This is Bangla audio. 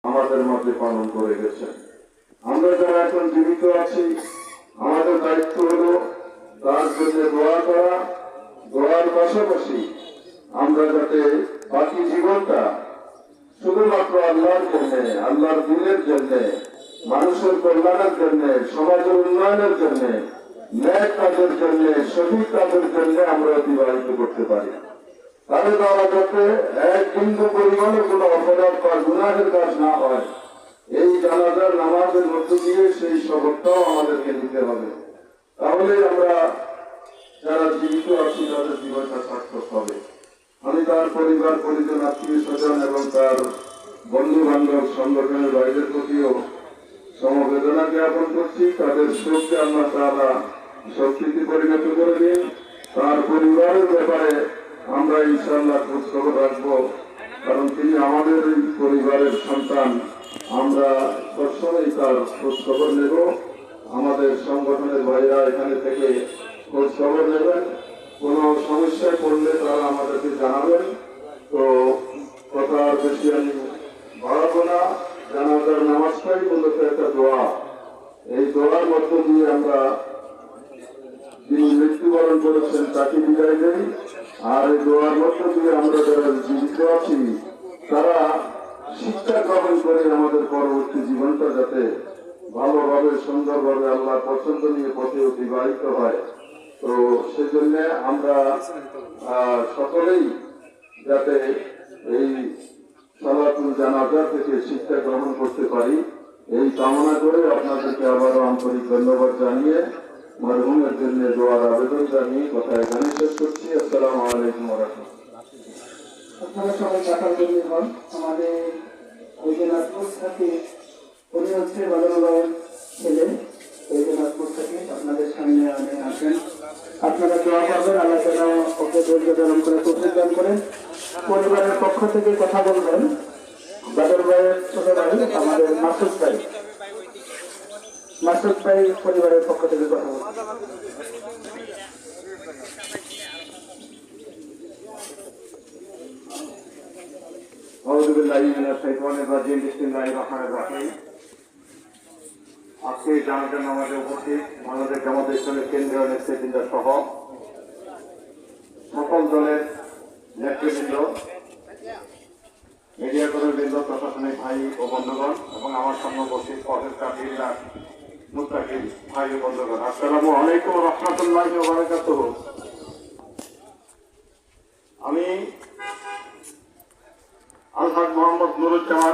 আমাদের মধ্যে পালন করে গেছেন। আমরা যারা এখন জীবিত আছি, আমাদের দায়িত্ব হলো তার জন্য দোয়া করা। দোয়ার পাশাপাশি আমরা যাতে বাকি জীবনটা শুধুমাত্র আল্লাহর জন্য, আল্লাহর দিনের জন্য, মানুষের কল্যাণের জন্য, সমাজের উন্নয়নের জন্য, ন্যায় কাজের জন্য, সঠিক কাজের জন্য আমরা অতিবাহিত করতে পারি। তাহলে তারা যাতে এক বিন্দু পরিমাণে কোনো অপরাধ বা গুনাহের কাজ না হয়, এই জানাজার নামাজের মধ্য দিয়ে সেই শপথটাও আমাদেরকে নিতে হবে। তাহলে আমরা যারা জীবিত আছি তাদের জীবনটা সার্থক হবে। আমি তার পরিবার পরিজন, আত্মীয় স্বজন এবং তার বন্ধু বান্ধব, সংগঠনের বাইরের প্রতিও সমবেদনা জ্ঞাপন করছি। তাদের শোককে আল্লাহ তাআলা শক্তিতে পরিণত করে দিন। তার পরিবারের ব্যাপারে আমরা ইনশাআল্লাহ খোঁজ খবর রাখবো, কারণ তিনি আমাদের পরিবারের সন্তান। আমরা সবসময় তার খোঁজ খবর নেব। আমাদের সংগঠনের ভাইরা এখানে থেকে খোঁজ খবর নেবেন। কোনো সমস্যায় পড়লে তারা আমাদেরকে জানাবেন। তো কথা বেশি আমি বাড়াবো না। জানাজার নামাজটাই মূলত একটা দোয়া। এই দোয়ার মধ্য দিয়ে আমরা যিনি মৃত্যুবরণ করেছেন তাকে বিদায় দেই। আর এই দোয়ার মধ্য দিয়ে আমরা যারা জীবিত আছি তারা শিক্ষা গ্রহণ করে আমাদের পরবর্তী জীবনটা যাতে ভালোভাবে, সুন্দরভাবে, আল্লাহ পছন্দ নিয়ে পথে অতিবাহিত হয়। তো সেজন্য আমরা সকলেই যাতে এই সালাতুল জানাজা থেকে শিক্ষা গ্রহণ করতে পারি, এই কামনা করে আপনাদেরকে আবারও আন্তরিক ধন্যবাদ জানিয়ে মরহুমের জন্য দোয়ার আবেদন জানিয়ে কথা এখানে শেষ করছি। আসসালামু আলাইকুম ওয়া রাহমাতুল্লাহ। আপনারা সবাই দেখার জন্য হন। আমাদের ওই যে নাজমুল সাথী, উনি হচ্ছে বাদলবাইয়ের ছেলে। ওই যে নাজমুল সাথী আপনাদের সামনে আসেন। আপনারা দোয়া করবেন, আল্লাহ যেন ওকে ধৈর্য ধারণ করে তৌফিক দান করেন। পরিবারের পক্ষ থেকে কথা বলবেন বাদলবাইয়ের ছোট ভাই আমাদের মাসুদ ভাই। মাসুদ ভাই পরিবারের পক্ষ থেকে কথা বলবেন। আজকে জানাজার নামাজে উপস্থিত বাংলাদেশ জামাত ইসলামের কেন্দ্রীয় নেতৃবৃন্দ সহ সকল দলের নেতৃবৃন্দ, মিডিয়া কর্মীবৃন্দ, প্রশাসনিক ভাই ও বন্ধুগণ এবং আমার সামনে উপস্থিত পথের কাঠির মুত্তাকিন ভাই ও বন্ধুগণ, আসসালামু আলাইকুম ওয়া রাহমাতুল্লাহি ওয়া বারাকাতুহু। আমি আলহাজ মোহাম্মদ নুরুজ্জামান